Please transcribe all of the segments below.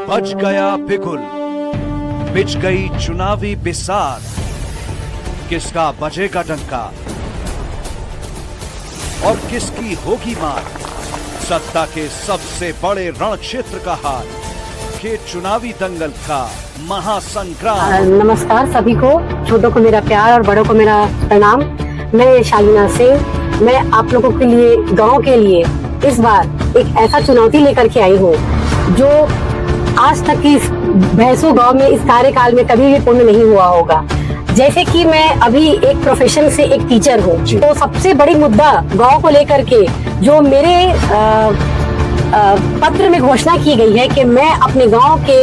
बज गया बिगुल, बिछ गई चुनावी बिसात, किसका बजेगा डंका और किसकी होगी मात। सत्ता के सबसे बड़े रण क्षेत्र का हाल, के चुनावी दंगल का महासंग्राम। नमस्कार सभी को, छोटों को मेरा प्यार और बड़ों को मेरा प्रणाम। मैं शालीना सिंह, मैं आप लोगों के लिए, गांव के लिए इस बार एक ऐसा चुनौती लेकर के आई हूँ जो आज तक की भैंसों गांव में इस कार्यकाल में कभी भी पूर्ण नहीं हुआ होगा। जैसे कि मैं अभी एक प्रोफेशन से एक टीचर हूँ, तो सबसे बड़ी मुद्दा गांव को लेकर के जो मेरे पत्र में घोषणा की गई है कि मैं अपने गांव के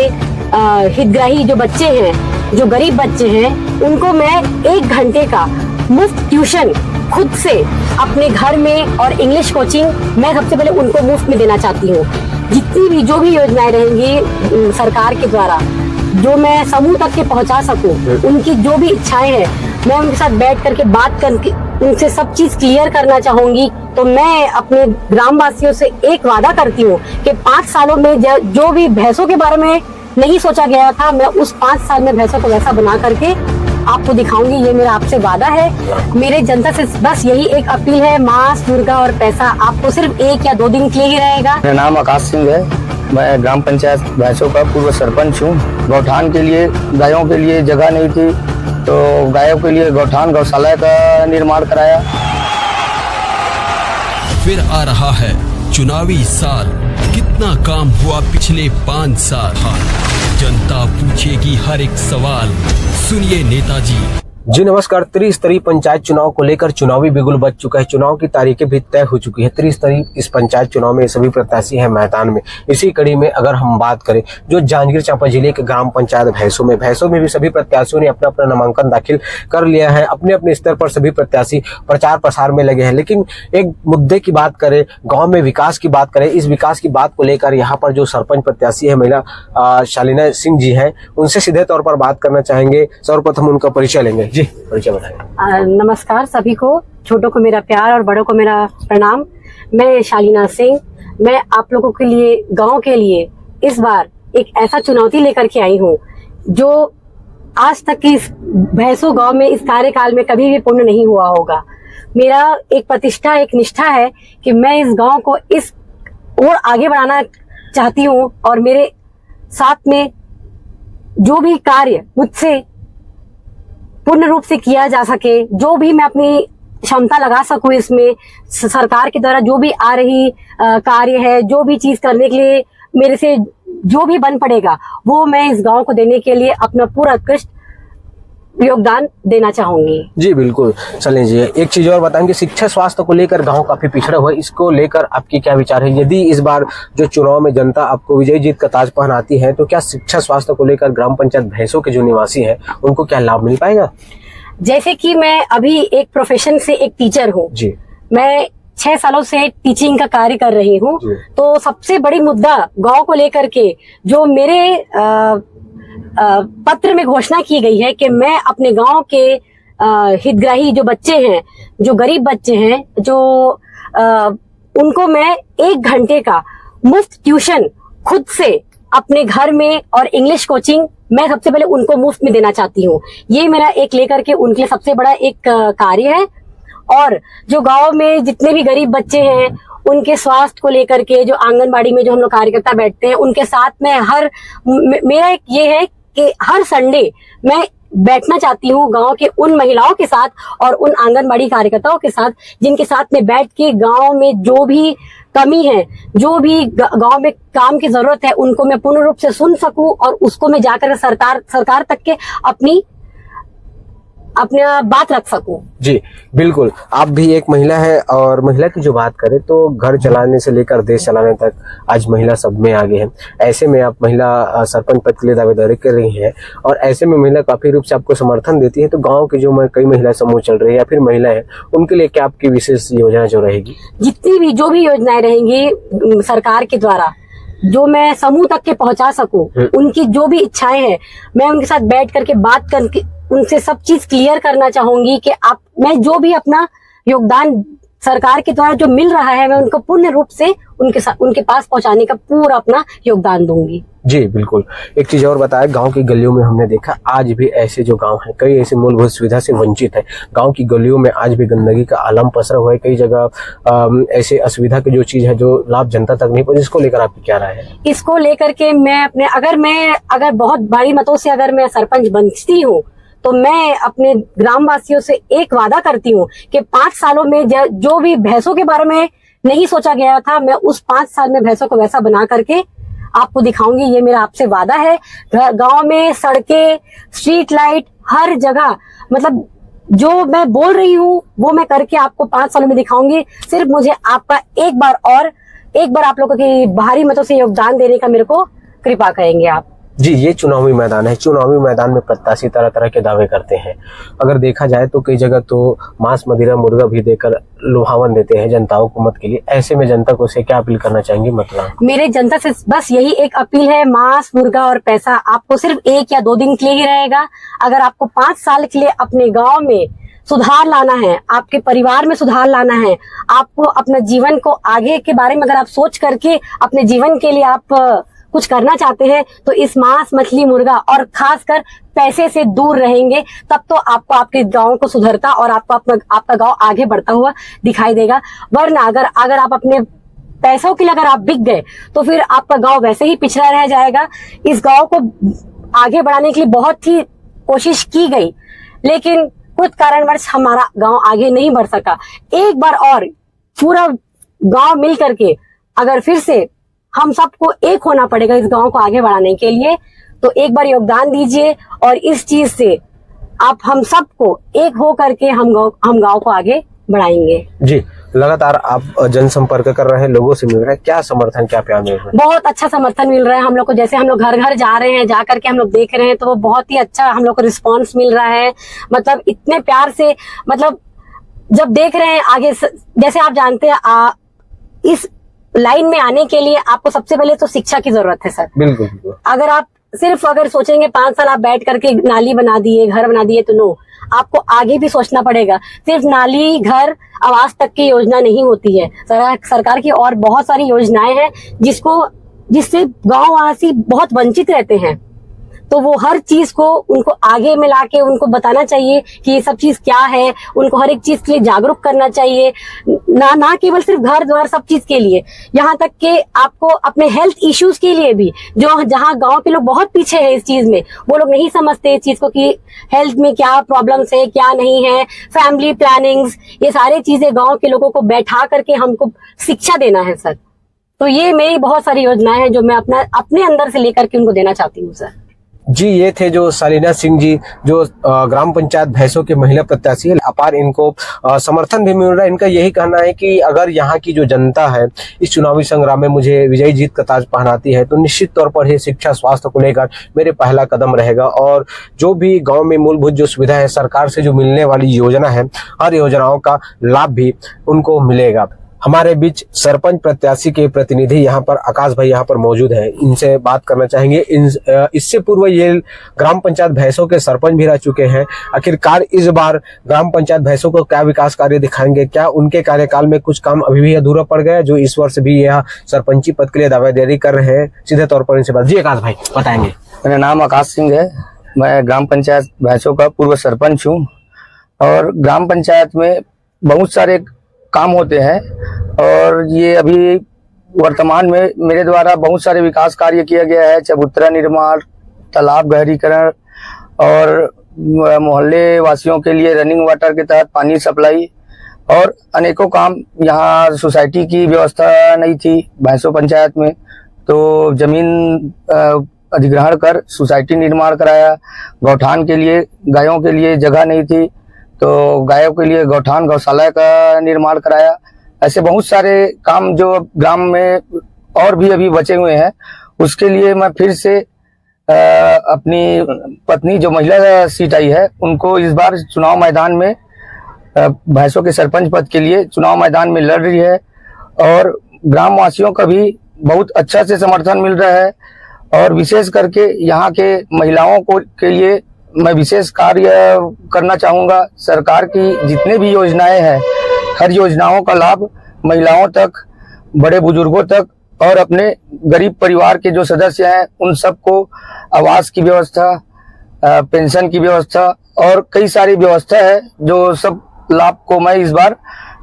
हितग्राही जो बच्चे हैं, जो गरीब बच्चे हैं, उनको मैं 1 घंटे का मुफ्त ट्यूशन खुद से अपने घर में और इंग्लिश कोचिंग मैं सबसे पहले उनको मुफ्त में देना चाहती हूँ। जितनी भी जो भी योजनाएं रहेंगी सरकार के द्वारा, जो मैं समूह तक के पहुंचा सकूं, उनकी जो भी इच्छाएं हैं, मैं उनके साथ बैठ करके बात करके उनसे सब चीज क्लियर करना चाहूंगी। तो मैं अपने ग्रामवासियों से एक वादा करती हूँ कि 5 सालों में जो भी भैंसों के बारे में नहीं सोचा गया था, मैं उस 5 साल में भैंसों को वैसा बना करके आपको दिखाऊंगी। ये मेरा आपसे वादा है। मेरे जनता से बस यही एक अपील है, मांस, मुर्गा और पैसा आपको सिर्फ 1 या 2 दिन के लिए ही रहेगा। मेरा नाम आकाश सिंह है, मैं ग्राम पंचायत भैंसों का पूर्व सरपंच हूँ। गौठान के लिए, गायों के लिए जगह नहीं थी, तो गायों के लिए गौशाला का निर्माण कराया। फिर आ रहा है चुनावी साल, कितना काम हुआ पिछले 5 साल। जनता पूछेगी हर एक सवाल, सुनिए नेताजी। जी नमस्कार। त्रिस्तरीय पंचायत चुनाव को लेकर चुनावी बिगुल बज चुका है। चुनाव की तारीखें भी तय हो चुकी है। त्रिस्तरीय इस पंचायत चुनाव में सभी प्रत्याशी हैं मैदान में। इसी कड़ी में अगर हम बात करें जो जांजगीर चांपा जिले के ग्राम पंचायत भैंसों में भी सभी प्रत्याशियों ने अपना अपना नामांकन दाखिल कर लिया है। अपने अपने स्तर पर सभी प्रत्याशी प्रचार प्रसार में लगे हैं। लेकिन एक मुद्दे की बात करें, गाँव में विकास की बात करें, इस विकास की बात को लेकर यहाँ पर जो सरपंच प्रत्याशी है महिला शालीना सिंह जी हैं, उनसे सीधे तौर पर बात करना चाहेंगे। सर्वप्रथम उनका परिचय लेंगे। जी परिचय बताएं। नमस्कार सभी को, छोटों को मेरा प्यार और बड़ों को मेरा प्रणाम। मैं शालीना सिंह, मैं आप लोगों के लिए, गांव के लिए इस बार एक ऐसा चुनौती लेकर के आई हूँ जो आज तक की भैंसों गांव में इस कार्यकाल में कभी भी पूर्ण नहीं हुआ होगा। मेरा एक प्रतिष्ठा, एक निष्ठा है कि मैं इस गांव को इस ओर आगे बढ़ाना चाहती हूँ और मेरे साथ में जो भी कार्य मुझसे पूर्ण रूप से किया जा सके, जो भी मैं अपनी क्षमता लगा सकूं इसमें, सरकार के द्वारा जो भी आ रही कार्य है, जो भी चीज करने के लिए मेरे से जो भी बन पड़ेगा, वो मैं इस गांव को देने के लिए अपना पूरा उत्कृष्ट योगदान देना चाहूंगी। जी बिल्कुल। चलें जी, एक चीज और बताएंगे, शिक्षा स्वास्थ्य को लेकर गांव काफी पिछड़ा हुआ है, इसको लेकर आपकी क्या विचार है? यदि इस बार जो चुनाव में जनता आपको विजयी जीत का ताज पहनाती है, तो क्या शिक्षा स्वास्थ्य को लेकर ग्राम पंचायत भैंसों के जो निवासी हैं उनको क्या लाभ मिल पाएगा? जैसे कि मैं अभी एक प्रोफेशन से एक टीचर हूँ, मैं 6 सालों से टीचिंग का कार्य कर रही हूँ, तो सबसे बड़ी मुद्दा गाँव को लेकर के जो मेरे पत्र में घोषणा की गई है कि मैं अपने गांव के हितग्राही जो बच्चे हैं, जो गरीब बच्चे हैं, जो उनको मैं 1 घंटे का मुफ्त ट्यूशन खुद से अपने घर में और इंग्लिश कोचिंग मैं सबसे पहले उनको मुफ्त में देना चाहती हूँ। ये मेरा एक लेकर के उनके लिए सबसे बड़ा एक कार्य है। और जो गांव में जितने भी गरीब बच्चे हैं, उनके स्वास्थ्य को लेकर के जो आंगनबाड़ी में जो हम लोग कार्यकर्ता बैठते हैं, उनके साथ में मेरा एक ये है कि हर संडे मैं बैठना चाहती हूँ गांव के उन महिलाओं के साथ और उन आंगनबाड़ी कार्यकर्ताओं के साथ, जिनके साथ में बैठ के गांव में जो भी कमी है, जो भी गांव में काम की जरूरत है, उनको मैं पूर्ण रूप से सुन सकूं और उसको मैं जाकर सरकार तक के अपना बात रख सकूं। जी बिल्कुल। आप भी एक महिला है और महिला की जो बात करें तो घर चलाने से लेकर देश चलाने तक आज महिला सब में आगे है। ऐसे में आप महिला सरपंच पद के लिए दावेदारी कर रही हैं और ऐसे में महिला काफी रूप से आपको समर्थन देती है, तो गांव के जो कई महिला समूह चल रही है या फिर महिला है, उनके लिए क्या आपकी विशेष योजना जो रहेगी? जितनी भी जो भी योजनाएं रहेंगी सरकार के द्वारा, जो मैं समूह तक के पहुंचा सकूं, उनकी जो भी इच्छाएं हैं, मैं उनके साथ बैठ करके बात करके उनसे सब चीज क्लियर करना चाहूंगी कि मैं जो भी अपना योगदान सरकार के द्वारा जो मिल रहा है मैं उनको पूर्ण रूप से उनके पास पहुंचाने का पूरा अपना योगदान दूंगी। जी बिल्कुल। एक चीज और बताया, गांव की गलियों में हमने देखा आज भी ऐसे जो गांव हैं कई ऐसे मूलभूत सुविधा से वंचित है। गांव की गलियों में आज भी गंदगी का आलम पसरा हुआ है। कई जगह ऐसे असुविधा की जो चीज है जो लाभ जनता तक नहीं पहुंची, इसको लेकर आपकी क्या राय है? इसको लेकर के मैं अगर बहुत भारी मतों से अगर मैं सरपंच बनती हूँ तो मैं अपने ग्रामवासियों से एक वादा करती हूँ कि 5 सालों में जो भी भैंसों के बारे में नहीं सोचा गया था, मैं उस 5 साल में भैंसों को वैसा बना करके आपको दिखाऊंगी। ये मेरा आपसे वादा है। गांव में सड़कें, स्ट्रीट लाइट, हर जगह, मतलब जो मैं बोल रही हूँ वो मैं करके आपको 5 सालों में दिखाऊंगी। सिर्फ मुझे आपका एक बार आप लोगों की भारी मतों से योगदान देने का मेरे को कृपा करेंगे आप। जी, ये चुनावी मैदान है। चुनावी मैदान में प्रत्याशी तरह तरह के दावे करते हैं। अगर देखा जाए तो कई जगह तो मांस, मदिरा, मुर्गा भी देकर लुभावन देते हैं जनताओं को मत के लिए। ऐसे में जनता को से क्या अपील करना चाहेंगे? मतलब मेरे जनता से बस यही एक अपील है, मांस, मुर्गा और पैसा आपको सिर्फ 1 या 2 दिन के लिए ही रहेगा। अगर आपको 5 साल के लिए अपने गाँव में सुधार लाना है, आपके परिवार में सुधार लाना है, आपको अपने जीवन को आगे के बारे में अगर आप सोच करके अपने जीवन के लिए आप कुछ करना चाहते हैं तो इस मांस, मछली, मुर्गा और खासकर पैसे से दूर रहेंगे, तब तो आपको आपके गांव को सुधरता और आपका गांव आगे बढ़ता हुआ दिखाई देगा। वरना अगर आप अपने पैसों के लिए अगर आप बिक गए तो फिर आपका गांव वैसे ही पिछड़ा रह जाएगा। इस गांव को आगे बढ़ाने के लिए बहुत ही कोशिश की गई, लेकिन कुछ कारणवश हमारा गांव आगे नहीं बढ़ सका। एक बार और पूरा गांव मिल करके अगर फिर से हम सबको एक होना पड़ेगा इस गांव को आगे बढ़ाने के लिए, तो एक बार योगदान दीजिए और इस चीज से आप हम सबको एक हो करके हम गांव को आगे बढ़ाएंगे। जी, लगातार आप जनसंपर्क कर रहे हैं, लोगों से मिल रहे हैं, क्या समर्थन, क्या प्यार मिल रहा है? बहुत अच्छा समर्थन मिल रहा है हम लोग को। जैसे हम लोग घर घर जा रहे हैं, जा करके हम लोग देख रहे हैं तो वो बहुत ही अच्छा हम लोग को रिस्पॉन्स मिल रहा है। मतलब इतने प्यार से, मतलब जब देख रहे हैं आगे, जैसे आप जानते हैं इस लाइन में आने के लिए आपको सबसे पहले तो शिक्षा की जरूरत है सर। बिल्कुल। अगर आप अगर सोचेंगे 5 साल आप बैठ करके नाली बना दिए, घर बना दिए, तो नो, आपको आगे भी सोचना पड़ेगा। सिर्फ नाली, घर, आवास तक की योजना नहीं होती है। सरकार की और बहुत सारी योजनाएं हैं जिससे गांववासी बहुत वंचित रहते हैं। तो वो हर चीज को उनको आगे मिला के उनको बताना चाहिए कि ये सब चीज क्या है। उनको हर एक चीज के लिए जागरूक करना चाहिए, ना केवल सिर्फ घर द्वार, सब चीज के लिए, यहाँ तक कि आपको अपने हेल्थ इश्यूज के लिए भी, जहाँ गांव के लोग बहुत पीछे हैं इस चीज में, वो लोग नहीं समझते इस चीज को कि हेल्थ में क्या प्रॉब्लम्स है, क्या नहीं है, फैमिली प्लानिंग्स, ये सारी चीजें गाँव के लोगों को बैठा करके हमको शिक्षा देना है सर। तो ये मेरी बहुत सारी योजनाएं हैं जो मैं अपने अंदर से लेकर के उनको देना चाहती हूँ सर। जी, ये थे जो सालिना सिंह जी, जो ग्राम पंचायत भैंसों के महिला प्रत्याशी है। अपार इनको समर्थन भी मिल रहा है। इनका यही कहना है कि अगर यहाँ की जो जनता है इस चुनावी संग्राम में मुझे विजयी जीत का ताज पहनाती है तो निश्चित तौर पर ये शिक्षा, स्वास्थ्य को लेकर मेरे पहला कदम रहेगा। और जो भी गांव में मूलभूत जो सुविधा है, सरकार से जो मिलने वाली योजना है, हर योजनाओं का लाभ भी उनको मिलेगा। हमारे बीच सरपंच प्रत्याशी के प्रतिनिधि यहाँ पर आकाश भाई यहाँ पर मौजूद है, इनसे बात करना चाहेंगे। इससे पूर्व ये ग्राम पंचायत भैंसों के सरपंच भी रह चुके हैं। आखिरकार इस बार ग्राम पंचायत भैंसों को क्या विकास कार्य दिखाएंगे? क्या उनके कार्यकाल में कुछ काम अभी भी अधूरा पड़ गया जो इस वर्ष भी यह सरपंची पद के लिए दावेदारी कर रहे हैं? सीधे तौर पर इनसे बात। जी आकाश भाई बताएंगे। मेरा नाम आकाश सिंह है, मैं ग्राम पंचायत भैंसों का पूर्व सरपंच हूँ। और ग्राम पंचायत में बहुत सारे काम होते हैं और ये अभी वर्तमान में मेरे द्वारा बहुत सारे विकास कार्य किया गया है। चबूतरा निर्माण, तालाब गहरीकरण और मोहल्ले वासियों के लिए रनिंग वाटर के तहत पानी सप्लाई और अनेकों काम। यहाँ सोसाइटी की व्यवस्था नहीं थी भैंसों पंचायत में, तो जमीन अधिग्रहण कर सोसाइटी निर्माण कराया। गौठान के लिए, गायों के लिए जगह नहीं थी तो गायों के लिए गौठान, गौशाला का निर्माण कराया। ऐसे बहुत सारे काम जो ग्राम में और भी अभी बचे हुए हैं, उसके लिए मैं फिर से अपनी पत्नी जो महिला सीट आई है उनको इस बार चुनाव मैदान में भैंसों के सरपंच पद के लिए चुनाव मैदान में लड़ रही है। और ग्राम वासियों का भी बहुत अच्छा से समर्थन मिल रहा है। और विशेष करके यहाँ के महिलाओं को के लिए मैं विशेष कार्य करना चाहूँगा। सरकार की जितने भी योजनाएं हैं हर योजनाओं का लाभ महिलाओं तक, बड़े बुजुर्गों तक और अपने गरीब परिवार के जो सदस्य हैं उन सबको आवास की व्यवस्था, पेंशन की व्यवस्था और कई सारी व्यवस्था है जो सब लाभ को मैं इस बार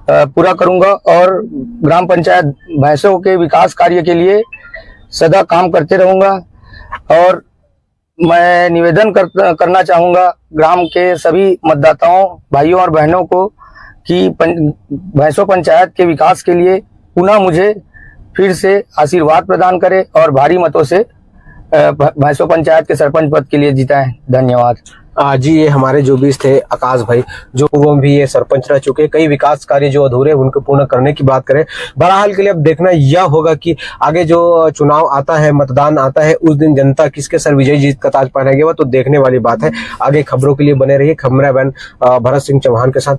पूरा करूंगा और ग्राम पंचायत भैंसों के विकास कार्य के लिए सदा काम करते रहूंगा। और मैं निवेदन करना चाहूंगा ग्राम के सभी मतदाताओं, भाइयों और बहनों को कि भैंसों पंचायत के विकास के लिए पुनः मुझे फिर से आशीर्वाद प्रदान करें और भारी मतों से भैंसों पंचायत के सरपंच पद के लिए जिताएं। धन्यवाद। जी, ये हमारे जो बीच थे आकाश भाई, जो पूर्व में भी ये सरपंच रह चुके हैं। कई विकास कार्य जो अधूरे उनको पूर्ण करने की बात करें। बहरहाल के लिए अब देखना यह होगा कि आगे जो चुनाव आता है, मतदान आता है, उस दिन जनता किसके सर विजय जीत का ताज पहनाएगी, वो तो देखने वाली बात है। आगे खबरों के लिए बने रहिए कैमरामैन भरत सिंह चौहान के साथ।